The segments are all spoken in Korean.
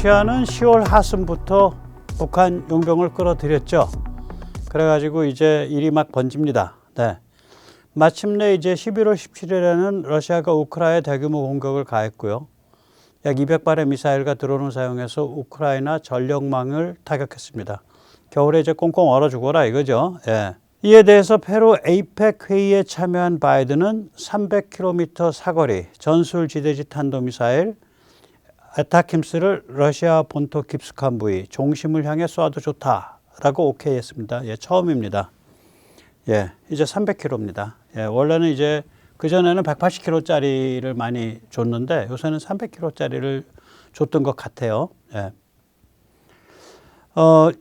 러시아는 10월 하순부터 북한 용병을 끌어들였죠. 그래가지고 이제 일이 막 번집니다. 네. 마침내 이제 11월 17일에는 러시아가 우크라이나에 대규모 공격을 가했고요. 약 200발의 미사일과 드론을 사용해서 우크라이나 전력망을 타격했습니다. 겨울에 이제 꽁꽁 얼어 죽어라 이거죠. 예. 이에 대해서 페루 에이펙 회의에 참여한 바이든은 300km 사거리 전술지대지 탄도미사일 아타킴스를 러시아 본토 깊숙한 부위 중심을 향해 쏴도 좋다라고 오케이 했습니다. 예, 처음입니다. 예, 이제 300km입니다. 예, 원래는 이제 그전에는 180km짜리를 많이 줬는데 요새는 300km짜리를 줬던 것 같아요. 예.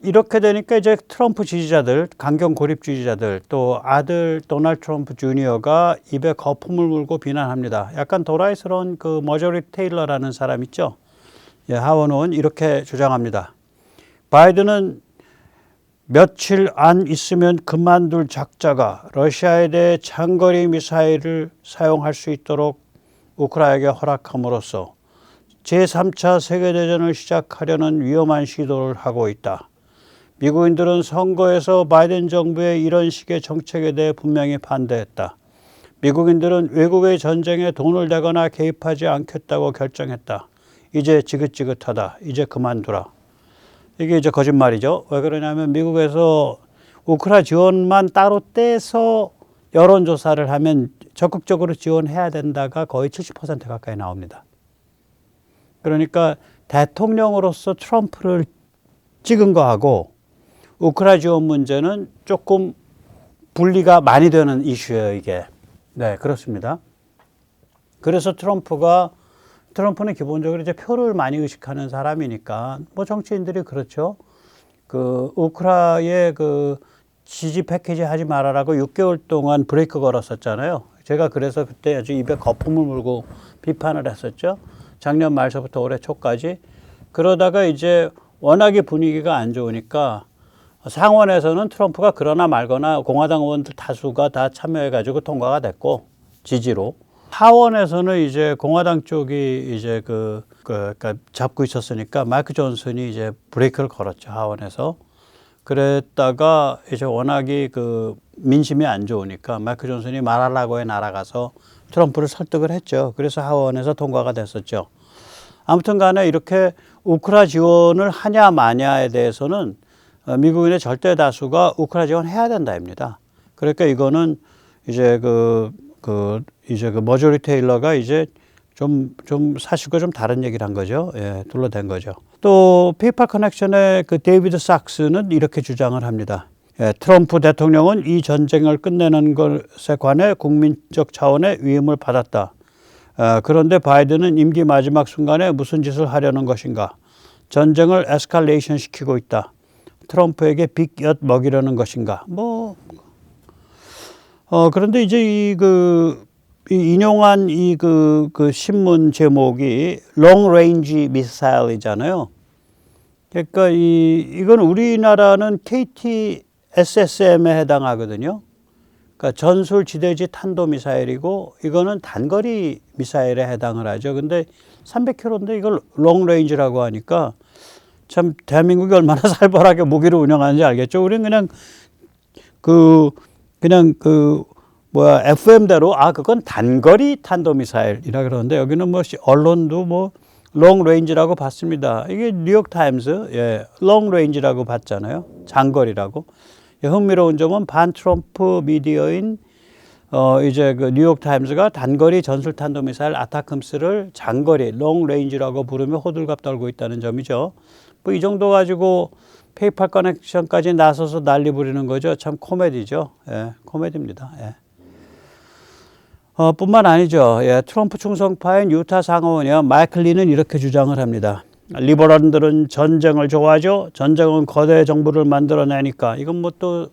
이렇게 되니까 이제 트럼프 지지자들, 강경 고립주의자들, 또 아들 도널드 트럼프 주니어가 입에 거품을 물고 비난합니다. 약간 도라이스러운 그 머저리 테일러라는 사람 있죠? 예, 하원의원 이렇게 주장합니다. 바이든은 며칠 안 있으면 그만둘 작자가 러시아에 대해 장거리 미사일을 사용할 수 있도록 우크라이나에게 허락함으로써 제3차 세계대전을 시작하려는 위험한 시도를 하고 있다. 미국인들은 선거에서 바이든 정부의 이런 식의 정책에 대해 분명히 반대했다. 미국인들은 외국의 전쟁에 돈을 대거나 개입하지 않겠다고 결정했다. 이제 지긋지긋하다. 이제 그만두라. 이게 이제 거짓말이죠. 왜 그러냐면 미국에서 우크라이나 지원만 따로 떼서 여론조사를 하면 적극적으로 지원해야 된다가 거의 70% 가까이 나옵니다. 그러니까 대통령으로서 트럼프를 찍은 거하고 우크라이나 지원 문제는 조금 분리가 많이 되는 이슈예요, 이게. 네, 그렇습니다. 그래서 트럼프는 기본적으로 이제 표를 많이 의식하는 사람이니까 뭐 정치인들이 그렇죠. 그 우크라이나의 그 지지 패키지 하지 말아라고 6개월 동안 브레이크 걸었었잖아요. 제가 그래서 그때 아주 입에 거품을 물고 비판을 했었죠. 작년 말서부터 올해 초까지. 그러다가 이제 워낙에 분위기가 안 좋으니까 상원에서는 트럼프가 그러나 말거나 공화당 의원들 다수가 다 참여해가지고 통과가 됐고 지지로. 하원에서는 이제 공화당 쪽이 이제 그러니까 잡고 있었으니까 마이크 존슨이 이제 브레이크를 걸었죠. 하원에서. 그랬다가 이제 워낙에 그 민심이 안 좋으니까 마이크 존슨이 말하려고 해 날아가서 트럼프를 설득을 했죠. 그래서 하원에서 통과가 됐었죠. 아무튼 간에 이렇게 우크라이나 지원을 하냐 마냐에 대해서는 미국인의 절대 다수가 우크라이나 지원해야 된다입니다. 그러니까 이거는 이제 이제 그 머저리 테일러가 이제 좀 사실과 좀 다른 얘기를 한 거죠. 예, 둘러댄 거죠. 또 페이팔 커넥션의 그 데이비드 sak스는 이렇게 주장을 합니다. 예, 트럼프 대통령은 이 전쟁을 끝내는 것에 관해 국민적 차원의 위임을 받았다. 그런데 바이든은 임기 마지막 순간에 무슨 짓을 하려는 것인가? 전쟁을 에스컬레이션 시키고 있다. 트럼프에게 빅엿 먹이려는 것인가? 그런데 이제 이 인용한 그 신문 제목이 Long Range Missile이잖아요. 그러니까 이건 우리나라는 KT-SSM에 해당하거든요. 그러니까 전술 지대지 탄도 미사일이고 이거는 단거리 미사일에 해당을 하죠. 근데 300km인데 이걸 롱 레인지라고 하니까 참 대한민국이 얼마나 살벌하게 무기를 운영하는지 알겠죠. 우리는 그냥 FM대로 그건 단거리 탄도 미사일이라 그러는데 여기는 뭐 언론도 뭐 롱 레인지라고 봤습니다. 이게 뉴욕 타임스 롱 레인지라고 봤잖아요. 장거리라고. 흥미로운 점은 반 트럼프 미디어인 이제 그 뉴욕 타임스가 단거리 전술 탄도 미사일 아타킴스를 장거리 롱 레인지라고 부르며 호들갑 떨고 있다는 점이죠. 뭐 이 정도 가지고 페이팔 커넥션까지 나서서 난리 부리는 거죠. 참 코미디죠. 예, 코미디입니다. 예. 뿐만 아니죠. 예, 트럼프 충성파인 유타 상원의원 마이클 리는 이렇게 주장을 합니다. 리버럴들은 전쟁을 좋아하죠. 전쟁은 거대 정부를 만들어내니까. 이건 뭐 또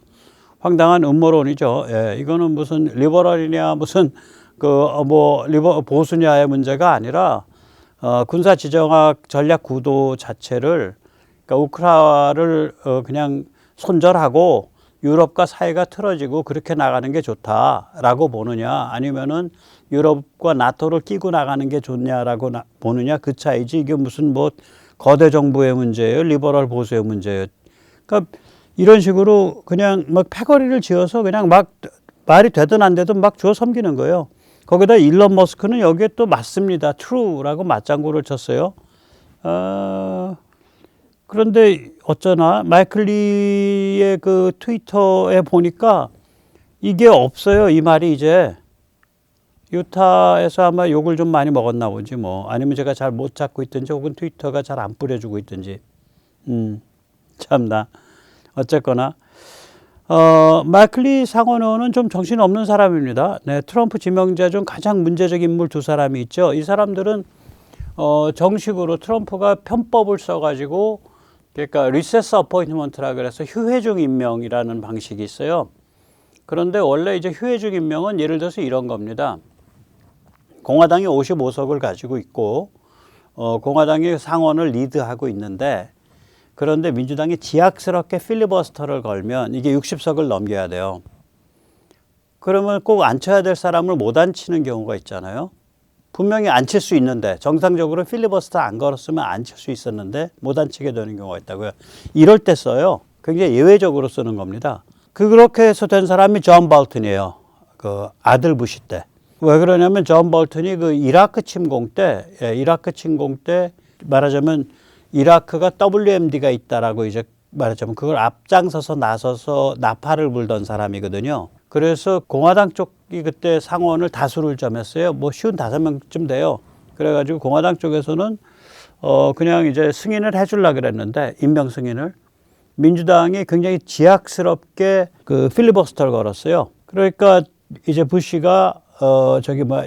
황당한 음모론이죠. 예, 이거는 무슨 리버럴이냐 무슨 보수냐의 문제가 아니라 군사 지정학 전략 구도 자체를 그러니까 우크라이나를 그냥 손절하고 유럽과 사이가 틀어지고 그렇게 나가는 게 좋다라고 보느냐 아니면은 유럽과 나토를 끼고 나가는 게 좋냐라고 보느냐 그 차이지 이게 무슨 뭐 거대 정부의 문제예요, 리버럴 보수의 문제예요. 그러니까 이런 식으로 그냥 막 패거리를 지어서 그냥 막 말이 되든 안 되든 막 주워 섬기는 거예요. 거기다 일론 머스크는 여기에 또 맞습니다. true라고 맞장구를 쳤어요. 그런데 어쩌나 마이클 리의 그 트위터에 보니까 이게 없어요. 이 말이 이제 유타에서 아마 욕을 좀 많이 먹었나 보지 뭐. 아니면 제가 잘 못 찾고 있든지 혹은 트위터가 잘 안 뿌려주고 있든지. 참나. 어쨌거나 마이클 리 상원의원은 좀 정신없는 사람입니다. 네, 트럼프 지명자 중 가장 문제적 인물 두 사람이 있죠. 이 사람들은 정식으로 트럼프가 편법을 써가지고 그러니까 리세스 어포인트먼트라 그래서 휴회중 임명이라는 방식이 있어요. 그런데 원래 이제 휴회중 임명은 예를 들어서 이런 겁니다. 공화당이 55석을 가지고 있고 공화당이 상원을 리드하고 있는데 그런데 민주당이 지약스럽게 필리버스터를 걸면 이게 60석을 넘겨야 돼요. 그러면 꼭 앉혀야 될 사람을 못 앉히는 경우가 있잖아요. 분명히 앉힐 수 있는데 정상적으로 필리버스터 안 걸었으면 앉힐 수 있었는데 못 앉히게 되는 경우가 있다고요. 이럴 때 써요. 굉장히 예외적으로 쓰는 겁니다. 그렇게 해서 된 사람이 존 볼튼이에요. 그 아들 부시 때. 왜 그러냐면 존 볼튼이 그 이라크 침공 때 말하자면 이라크가 WMD가 있다라고 이제 말하자면 그걸 앞장서서 나서서 나팔을 불던 사람이거든요. 그래서 공화당 쪽이 그때 상원을 다수를 점했어요. 뭐 55명쯤 돼요. 그래가지고 공화당 쪽에서는 그냥 이제 승인을 해주려고 그랬는데 임명 승인을 민주당이 굉장히 지약스럽게 그 필리버스터를 걸었어요. 그러니까 이제 부시가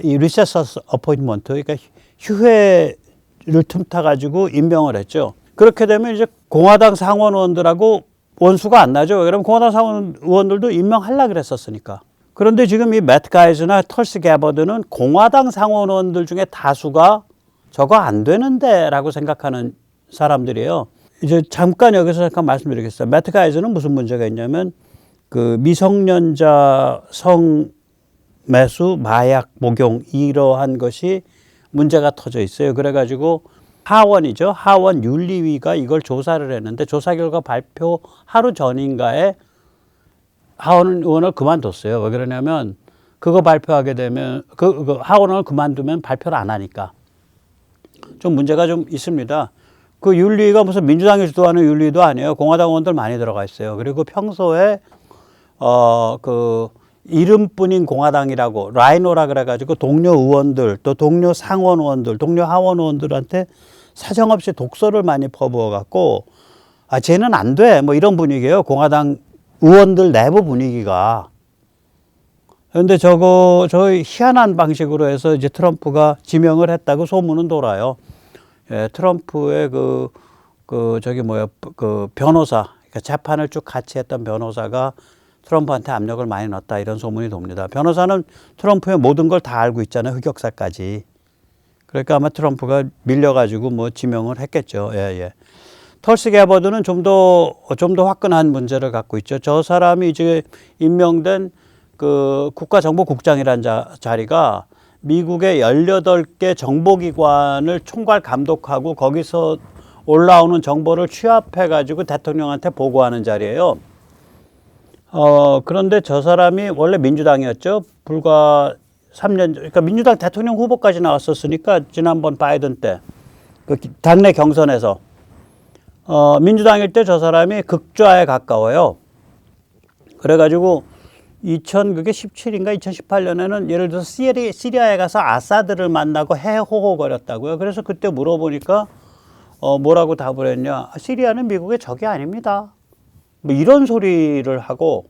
이 리세스 어포인트먼트 그러니까 휴회를 틈타 가지고 임명을 했죠. 그렇게 되면 이제 공화당 상원 의원들하고 원수가 안 나죠. 그러면 공화당 상원 의원들도 임명하려고 그랬었으니까. 그런데 지금 이 매트 가이즈나 털시 게버드는 공화당 상원 의원들 중에 다수가 저거 안 되는데 라고 생각하는 사람들이에요. 이제 잠깐 여기서 잠깐 말씀드리겠어요. 매트 가이즈는 무슨 문제가 있냐면 그 미성년자 성매수, 마약 복용 이러한 것이 문제가 터져 있어요. 그래가지고 하원 윤리위가 이걸 조사를 했는데 조사 결과 발표 하루 전인가에 하원 의원을 그만뒀어요. 왜 그러냐면 그거 발표하게 되면 그 하원 의원을 그만두면 발표를 안 하니까 좀 문제가 좀 있습니다. 그 윤리위가 무슨 민주당이 주도하는 윤리위도 아니에요. 공화당 의원들 많이 들어가 있어요. 그리고 평소에 그 이름뿐인 공화당이라고 라이노라 그래가지고 동료 의원들 또 동료 상원 의원들 동료 하원 의원들한테 사정없이 독소를 많이 퍼부어 갖고 쟤는 안 돼 뭐 이런 분위기예요. 공화당 의원들 내부 분위기가. 그런데 저희 희한한 방식으로 해서 이제 트럼프가 지명을 했다고 소문은 돌아요. 예, 트럼프의 그 변호사, 그러니까 재판을 쭉 같이 했던 변호사가 트럼프한테 압력을 많이 넣었다 이런 소문이 돕니다. 변호사는 트럼프의 모든 걸 다 알고 있잖아요. 흑역사까지. 그러니까 아마 트럼프가 밀려가지고 뭐 지명을 했겠죠. 예. 털시 게버드는 좀 더 화끈한 문제를 갖고 있죠. 저 사람이 이제 임명된 그 국가정보국장이라는 자리가 미국의 18개 정보기관을 총괄 감독하고 거기서 올라오는 정보를 취합해가지고 대통령한테 보고하는 자리예요. 그런데 저 사람이 원래 민주당이었죠. 불과 3년, 그러니까 민주당 대통령 후보까지 나왔었으니까 지난번 바이든 때, 그 당내 경선에서. 민주당일 때 저 사람이 극좌에 가까워요. 그래가지고 그게 17인가 2018년에는 예를 들어서 시리아에 가서 아사드를 만나고 해호호거렸다고요. 그래서 그때 물어보니까 뭐라고 답을 했냐. 시리아는 미국의 적이 아닙니다. 뭐 이런 소리를 하고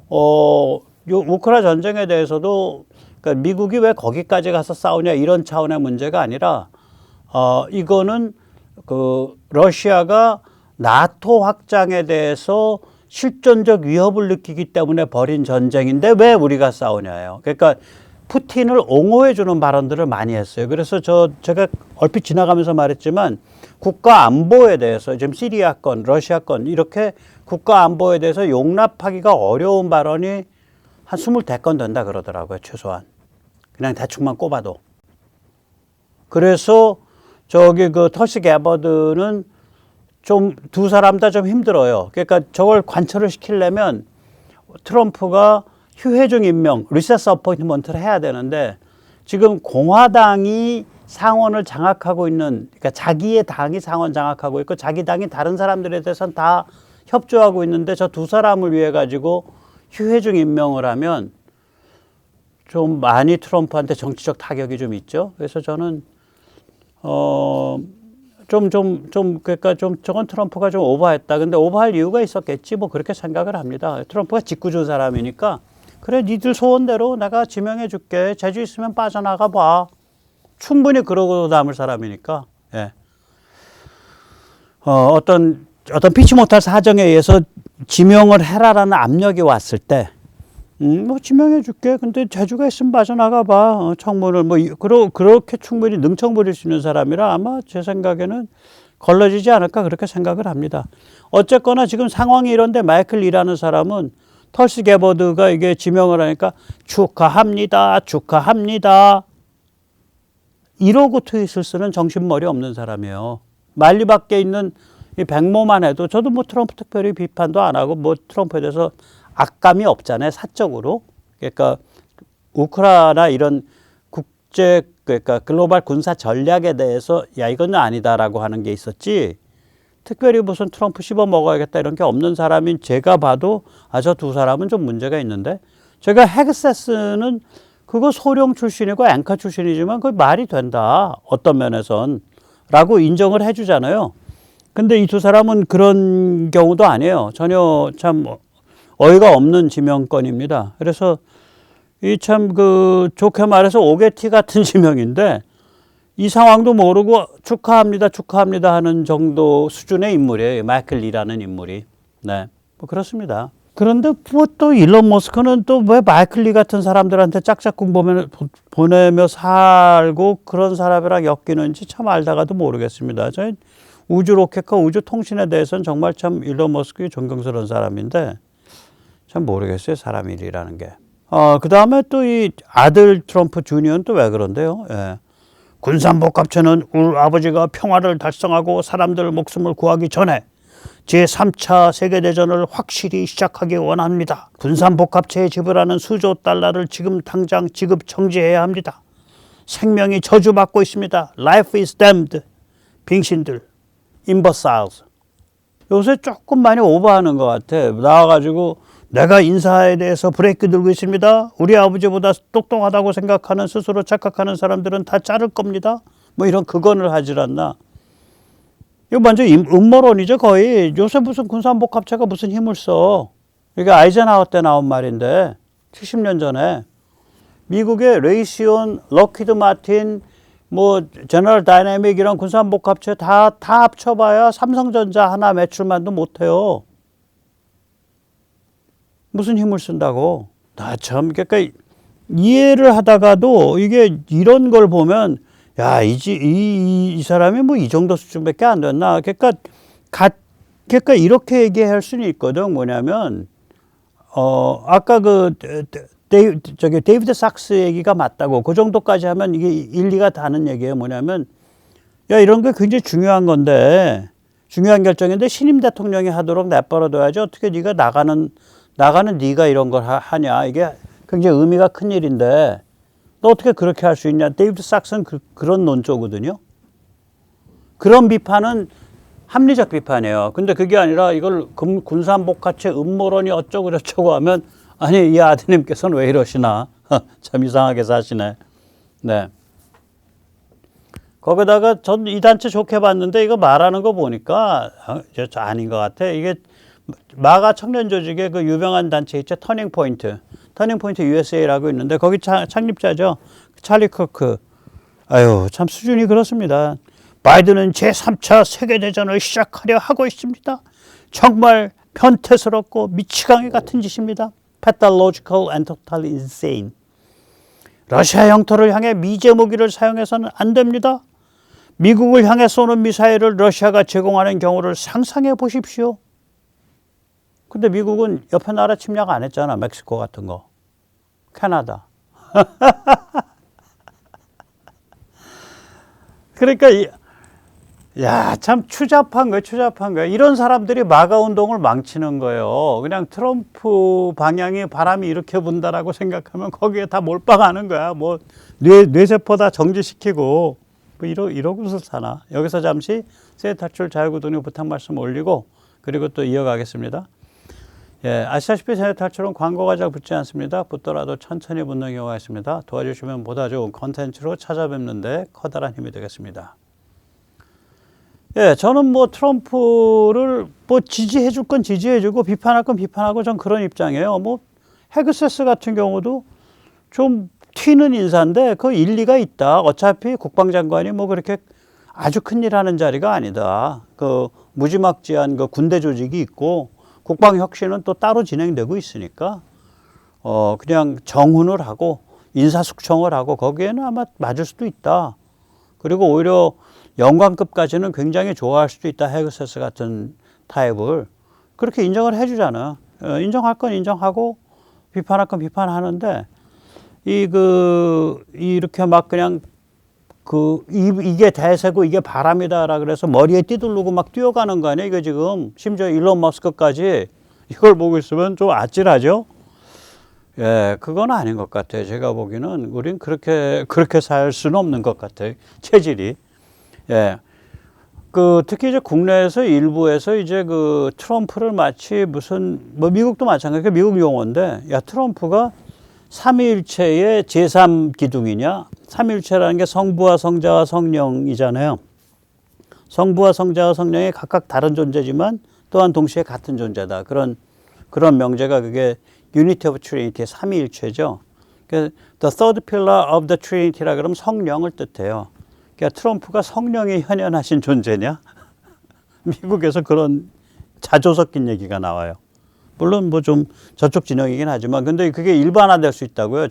우크라 전쟁에 대해서도 그러니까 미국이 왜 거기까지 가서 싸우냐 이런 차원의 문제가 아니라 이거는 그 러시아가 나토 확장에 대해서 실존적 위협을 느끼기 때문에 벌인 전쟁인데 왜 우리가 싸우냐예요. 그러니까 푸틴을 옹호해 주는 발언들을 많이 했어요. 그래서 제가 얼핏 지나가면서 말했지만 국가 안보에 대해서 지금 시리아 건, 러시아 건 이렇게 국가 안보에 대해서 용납하기가 어려운 발언이 한 24건 된다 그러더라고요. 최소한. 그냥 대충만 꼽아도. 그래서 저기 그 털시 게버드는 좀 두 사람 다 좀 힘들어요. 그러니까 저걸 관철을 시키려면 트럼프가 휴회중 임명, 리세스 어포인트먼트를 해야 되는데 지금 공화당이 상원을 장악하고 있는, 그러니까 자기의 당이 상원 장악하고 있고 자기 당이 다른 사람들에 대해서는 다 협조하고 있는데 저 두 사람을 위해 가지고 휴회중 임명을 하면 좀 많이 트럼프한테 정치적 타격이 좀 있죠. 그래서 저는 그러니까 저건 트럼프가 좀 오버했다. 근데 오버할 이유가 있었겠지. 뭐 그렇게 생각을 합니다. 트럼프가 짓궂은 사람이니까 그래, 니들 소원대로 내가 지명해 줄게. 재주 있으면 빠져나가 봐. 충분히 그러고 남을 사람이니까. 예. 어떤 피치 못할 사정에 의해서 지명을 해라라는 압력이 왔을 때, 뭐 지명해 줄게. 근데 재주가 있으면 빠져나가 봐. 청문을 뭐 그렇게 충분히 능청 부릴 수 있는 사람이라 아마 제 생각에는 걸러지지 않을까 그렇게 생각을 합니다. 어쨌거나 지금 상황이 이런데 마이클 리라는 사람은 털시 게버드가 이게 지명을 하니까 축하합니다. 축하합니다. 이러고 트윗을 쓰는 정신머리 없는 사람이에요. 만리 밖에 있는 이 백모만 해도 저도 뭐 트럼프 특별히 비판도 안 하고 뭐 트럼프에 대해서 악감이 없잖아요. 사적으로. 그러니까 우크라이나 이런 그러니까 글로벌 군사 전략에 대해서 야 이건 아니다라고 하는 게 있었지. 특별히 무슨 트럼프 씹어 먹어야겠다 이런 게 없는 사람인 제가 봐도 저 두 사람은 좀 문제가 있는데, 제가 헤그세스는 그거 소령 출신이고 앵커 출신이지만 그게 말이 된다. 어떤 면에선. 라고 인정을 해주잖아요. 근데 이 두 사람은 그런 경우도 아니에요. 전혀 참 어이가 없는 지명권입니다. 그래서 이 참 좋게 말해서 오게티 같은 지명인데 이 상황도 모르고 축하합니다, 축하합니다 하는 정도 수준의 인물이에요. 마이클 리라는 인물이. 네, 뭐 그렇습니다. 그런데 뭐 또 일론 머스크는 또 왜 마이클 리 같은 사람들한테 짝짝꿍 보내며 살고 그런 사람이랑 엮이는지 참 알다가도 모르겠습니다. 저희 우주 로켓과 우주 통신에 대해서는 정말 참 일론 머스크가 존경스러운 사람인데 참 모르겠어요. 사람 일이라는 게. 그 다음에 또 이 아들 트럼프 주니어는 또 왜 그런데요? 예. 군산복합체는 우리 아버지가 평화를 달성하고 사람들 목숨을 구하기 전에 제3차 세계대전을 확실히 시작하기 원합니다. 군산복합체에 지불하는 수조 달러를 지금 당장 지급 정지해야 합니다. 생명이 저주받고 있습니다. Life is damned. 빙신들. imbeciles. 요새 조금 많이 오버하는 것 같아. 나와가지고 내가 인사에 대해서 브레이크 들고 있습니다. 우리 아버지보다 똑똑하다고 생각하는 스스로 착각하는 사람들은 다 자를 겁니다. 뭐 이런 극언을 하질 않나. 이거 완전 음모론이죠 거의. 요새 무슨 군산복합체가 무슨 힘을 써. 이게 아이젠하워 때 나온 말인데 70년 전에 미국의 레이시온, 럭히드 마틴, 뭐 제너럴 다이내믹 이런 군산복합체 다 합쳐봐야 삼성전자 하나 매출만도 못해요. 무슨 힘을 쓴다고. 그러니까 이해를 하다가도 이게 이런 걸 보면 야, 이 사람이 뭐 이 정도 수준밖에 안 됐나. 그러니까 이렇게 얘기할 수는 있거든. 뭐냐면 아까 데이비드 sak스 얘기가 맞다고. 그 정도까지 하면 이게 일리가 다는 얘기예요. 뭐냐면 야, 이런 게 굉장히 중요한 건데, 중요한 결정인데 신임 대통령이 하도록 내버려둬야지. 어떻게 네가 나가는 네가 이런 걸 하냐. 이게 굉장히 의미가 큰 일인데 너 어떻게 그렇게 할 수 있냐. 데이비드 sak스는 그런 논조거든요. 그런 비판은 합리적 비판이에요. 근데 그게 아니라 이걸 군산복합체 음모론이 어쩌고 저쩌고 하면 아니 이 아드님께서는 왜 이러시나. 참 이상하게 사시네. 네. 거기다가 전 이 단체 좋게 봤는데 이거 말하는 거 보니까 아닌 것 같아. 이게 마가 청년 조직의 그 유명한 단체 있죠. 터닝포인트 USA라고 있는데 거기 창립자죠. 찰리 커크. 아유, 참 수준이 그렇습니다. 바이든은 제3차 세계대전을 시작하려 하고 있습니다. 정말 변태스럽고 미치광이 같은 짓입니다. Pathological and totally insane. 러시아 영토를 향해 미제 무기를 사용해서는 안 됩니다. 미국을 향해 쏘는 미사일을 러시아가 제공하는 경우를 상상해 보십시오. 근데 미국은 옆에 나라 침략 안 했잖아. 멕시코 같은 거. 캐나다. 그러니까 야, 참 추잡한 거예요, 추잡한 거예요. 이런 사람들이 마가 운동을 망치는 거예요. 그냥 트럼프 방향이 바람이 이렇게 분다라고 생각하면 거기에 다 몰빵하는 거야. 뭐 뇌세포 다 정지시키고 뭐 이러고서 사나. 여기서 잠시 세계 탈출 자유구동의 부탁 말씀 올리고 그리고 또 이어가겠습니다. 예, 아시다시피 세계 탈출은 광고가 잘 붙지 않습니다. 붙더라도 천천히 붙는 경우가 있습니다. 도와주시면 보다 좋은 컨텐츠로 찾아뵙는데 커다란 힘이 되겠습니다. 예, 저는 뭐 트럼프를 뭐 지지해 줄 건 지지해 주고 비판할 건 비판하고 전 그런 입장이에요. 뭐 헤그세스 같은 경우도 좀 튀는 인사인데 그 일리가 있다. 어차피 국방장관이 뭐 그렇게 아주 큰일 하는 자리가 아니다. 그 무지막지한 그 군대 조직이 있고 국방혁신은 또 따로 진행되고 있으니까 그냥 정훈을 하고 인사숙청을 하고 거기에는 아마 맞을 수도 있다. 그리고 오히려 영관급까지는 굉장히 좋아할 수도 있다. 헤그세스 같은 타입을. 그렇게 인정을 해주잖아. 인정할 건 인정하고 비판할 건 비판하는데 이렇게 막 그냥 이게 대세고 이게 바람이다라 그래서 머리에 띠두르고 막 뛰어가는 거 아니야? 이거 지금 심지어 일론 머스크까지 이걸 보고 있으면 좀 아찔하죠? 예, 그건 아닌 것 같아요. 제가 보기에는 우린 그렇게 살 수는 없는 것 같아요. 체질이. 예. 특히 이제 국내에서 일부에서 이제 트럼프를 마치 뭐 미국도 마찬가지고 미국 용어인데, 야, 트럼프가 삼위일체의 제3기둥이냐? 삼위일체라는 게 성부와 성자와 성령이잖아요. 성부와 성자와 성령이 각각 다른 존재지만 또한 동시에 같은 존재다. 그런 명제가 그게 Unity of Trinity의 삼위일체죠. The third pillar of the Trinity라 그러면 성령을 뜻해요. 그러니까 트럼프가 성령이 현현하신 존재냐? 미국에서 그런 자조 섞인 얘기가 나와요. 물론 뭐 좀 저쪽 진영이긴 하지만 근데 그게 일반화될 수 있다고요.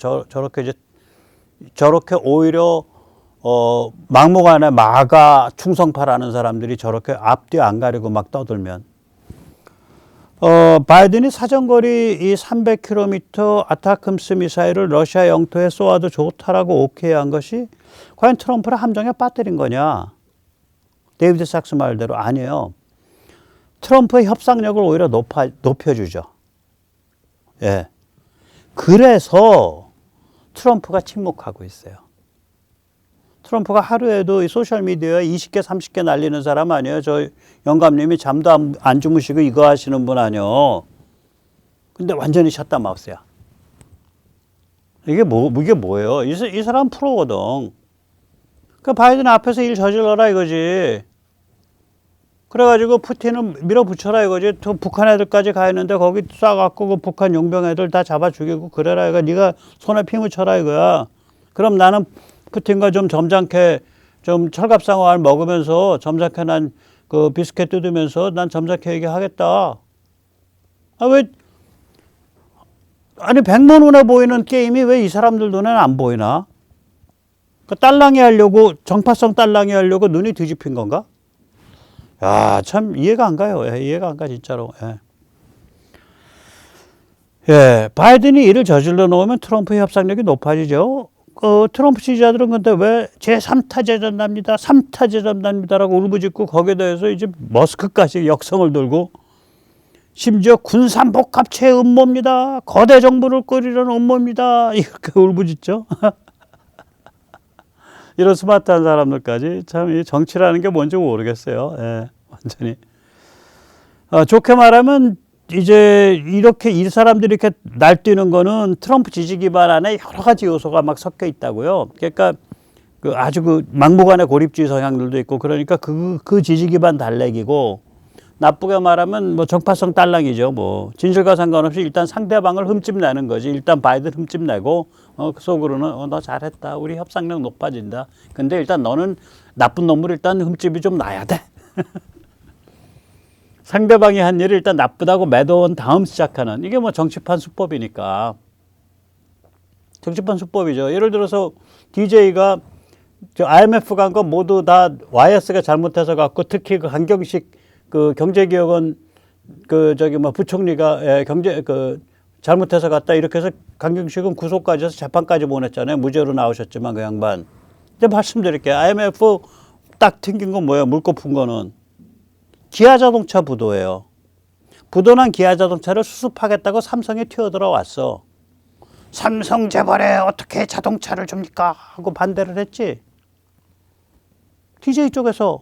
저렇게 오히려 막무가내 마가 충성파라는 사람들이 저렇게 앞뒤 안 가리고 막 떠들면 바이든이 사정거리 이 300km 아타크스 미사일을 러시아 영토에 쏘아도 좋다라고 오케이 한 것이 과연 트럼프를 함정에 빠뜨린 거냐? 데이비드 sak스 말대로 아니에요. 트럼프의 협상력을 오히려 높여주죠. 예. 그래서 트럼프가 침묵하고 있어요. 트럼프가 하루에도 이 소셜미디어에 20개, 30개 날리는 사람 아니에요. 저 영감님이 잠도 안 주무시고 이거 하시는 분 아니에요. 근데 완전히 셧다 마우스야. 이게 뭐예요? 이 사람 프로거든. 그 바이든 앞에서 일 저질러라 이거지. 그래가지고 푸틴은 밀어붙여라 이거지. 또 북한 애들까지 가 있는데 거기 쏴갖고 그 북한 용병 애들 다 잡아 죽이고 그래라 이거. 네가 손에 피 묻혀라 이거야. 그럼 나는 푸틴과 좀 점잖게 좀 철갑상어알 먹으면서 점잖게 난 그 비스켓 뜯으면서 난 점잖게 얘기하겠다. 아니 100만 눈에 보이는 게임이 왜 이 사람들 눈에는 안 보이나? 그 딸랑이 하려고 정파성 딸랑이 하려고 눈이 뒤집힌 건가? 야, 참 이해가 안 가요. 예, 이해가 안 가 진짜로. 예. 예, 바이든이 이를 저질러 놓으면 트럼프의 협상력이 높아지죠. 트럼프 지지자들은 근데 왜 제3타제전답니다. 3타제전답니다라고 울부짖고 거기에 대해서 이제 머스크까지 역성을 들고 심지어 군산복합체의 음모입니다. 거대 정부를 꾸리려는 음모입니다. 이렇게 울부짖죠. 이런 스마트한 사람들까지 참 이 정치라는 게 뭔지 모르겠어요. 예, 완전히. 좋게 말하면 이제 이렇게 이 사람들이 이렇게 날뛰는 거는 트럼프 지지 기반 안에 여러 가지 요소가 막 섞여 있다고요. 그러니까 아주 막무가내 고립주의 성향들도 있고 그러니까 그 지지 기반 달래기고 나쁘게 말하면 뭐 정파성 딸랑이죠. 뭐 진실과 상관없이 일단 상대방을 흠집 내는 거지. 일단 바이든 흠집 내고 그 속으로는 너 잘했다. 우리 협상력 높아진다. 근데 일단 너는 나쁜 놈을 일단 흠집이 좀 나야 돼. 상대방이 한 일을 일단 나쁘다고 매도한 다음 시작하는 이게 뭐 정치판 수법이니까. 정치판 수법이죠. 예를 들어서 DJ가 IMF 간 거 모두 다 YS가 잘못해서 갖고 특히 그 한경식 경제기획원 부총리가 잘못해서 갔다 이렇게 해서 강경식은 구속까지 해서 재판까지 보냈잖아요. 무죄로 나오셨지만 그 양반. 근데 말씀드릴게요. IMF 딱 튕긴 건 뭐예요? 물 거푼 거는 기아자동차 부도예요. 부도난 기아자동차를 수습하겠다고 삼성이 튀어들어왔어. 삼성 재벌에 어떻게 자동차를 줍니까? 하고 반대를 했지. DJ 쪽에서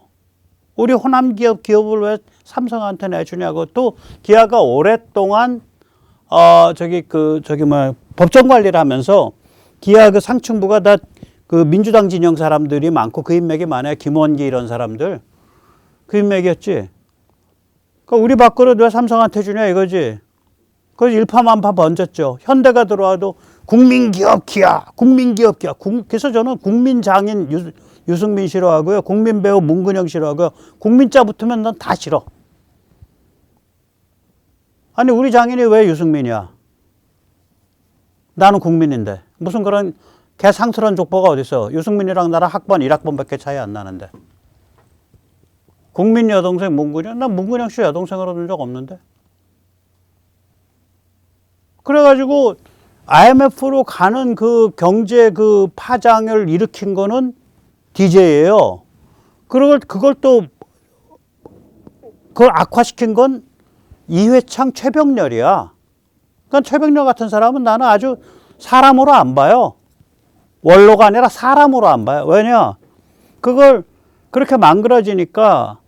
우리 호남 기업을 왜 삼성한테 내주냐고. 또 기아가 오랫동안 법정 관리를 하면서 기아 그 상층부가 다 그 민주당 진영 사람들이 많고 그 인맥이 많아요. 김원기 이런 사람들. 그 인맥이었지. 그러니까 우리 밥그릇 왜 삼성한테 주냐 이거지. 그래서 일파만파 번졌죠. 현대가 들어와도 국민기업 기아, 국민기업 기아. 그래서 저는 국민장인 유승민 싫어하고요. 국민배우 문근영 싫어하고요. 국민자 붙으면 난 다 싫어. 아니 우리 장인이 왜 유승민이야? 나는 국민인데. 무슨 그런 개상스러운 족보가 어디 있어. 유승민이랑 나랑 학번 1학번밖에 차이 안 나는데. 국민 여동생 문근영? 난 문근영 씨 여동생으로 둔 적 없는데. 그래가지고 IMF로 가는 그 경제 그 파장을 일으킨 거는 DJ예요. 그걸 또 그걸 악화시킨 건 이회창 최병렬이야. 그러니까 최병렬 같은 사람은 나는 아주 사람으로 안 봐요. 원로가 아니라 사람으로 안 봐요. 왜냐? 그걸 그렇게 망그러지니까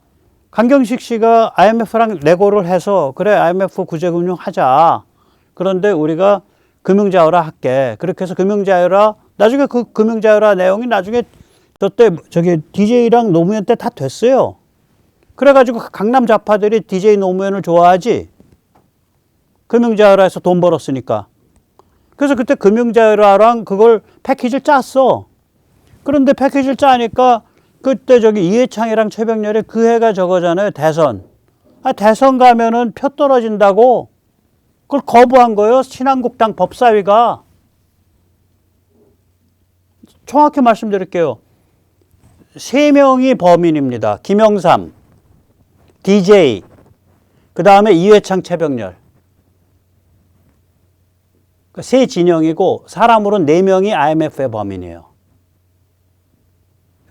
강경식 씨가 IMF랑 내고를 해서 그래 IMF 구제금융 하자. 그런데 우리가 금융자유화 할게. 그렇게 해서 금융자유화 나중에 그 금융자유화 내용이 나중에 저때 DJ랑 노무현 때 다 됐어요. 그래가지고 강남 좌파들이 DJ 노무현을 좋아하지. 금융자유화에서 돈 벌었으니까. 그래서 그때 금융자유화랑 그걸 패키지를 짰어. 그런데 패키지를 짜니까 그때 이해창이랑 최병렬이 그 해가 저거잖아요. 대선. 대선 가면은 표 떨어진다고 그걸 거부한 거예요. 신한국당 법사위가. 정확히 말씀드릴게요. 3명이 범인입니다. 김영삼, DJ, 그 다음에 이회창, 최병렬. 세 진영이고 사람으로는 4명이 IMF의 범인이에요.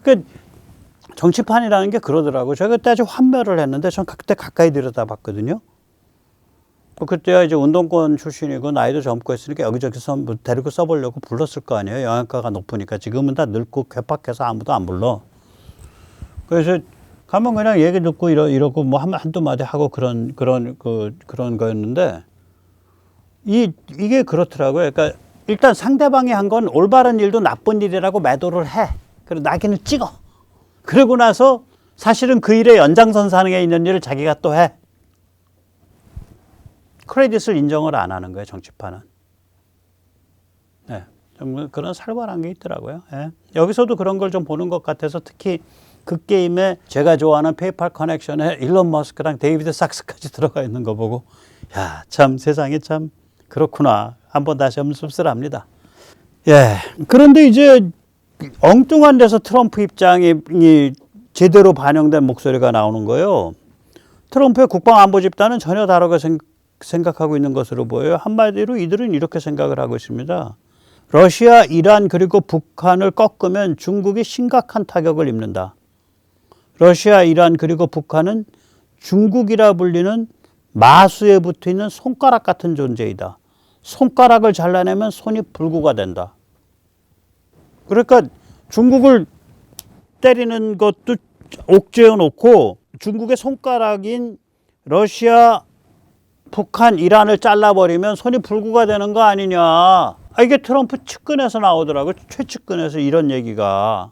그러니까 정치판이라는 게 그러더라고요. 제가 그때 아주 환멸을 했는데 전 그때 가까이 들여다봤거든요. 그때야 이제 운동권 출신이고 나이도 젊고 했으니까 여기저기서 데리고 써보려고 불렀을 거 아니에요. 영양가가 높으니까. 지금은 다 늙고 괴팍해서 아무도 안 불러. 그래서 가면 그냥 얘기 듣고 이러고 뭐 한두 마디 하고 그런 거였는데 이게 그렇더라고요. 그러니까 일단 상대방이 한 건 올바른 일도 나쁜 일이라고 매도를 해. 그리고 낙인을 찍어. 그러고 나서 사실은 그 일의 연장선상에 있는 일을 자기가 또 해. 크레딧을 인정을 안 하는 거예요, 정치판은. 네, 좀 그런 살벌한 게 있더라고요. 네. 여기서도 그런 걸 좀 보는 것 같아서 특히 그 게임에 제가 좋아하는 페이팔 커넥션에 일론 머스크랑 데이비드 sak스까지 들어가 있는 거 보고 야, 참 세상에 참 그렇구나. 한번 다시 한번 씁쓸합니다. 예. 그런데 이제 엉뚱한 데서 트럼프 입장이 제대로 반영된 목소리가 나오는 거예요. 트럼프의 국방안보 집단은 전혀 다르게 생각하고 있는 것으로 보여요. 한마디로 이들은 이렇게 생각을 하고 있습니다. 러시아, 이란 그리고 북한을 꺾으면 중국이 심각한 타격을 입는다. 러시아, 이란 그리고 북한은 중국이라 불리는 마수에 붙어있는 손가락 같은 존재이다. 손가락을 잘라내면 손이 불구가 된다. 그러니까 중국을 때리는 것도 옥죄어 놓고 중국의 손가락인 러시아, 북한, 이란을 잘라버리면 손이 불구가 되는 거 아니냐. 이게 트럼프 측근에서 나오더라고요. 최측근에서 이런 얘기가.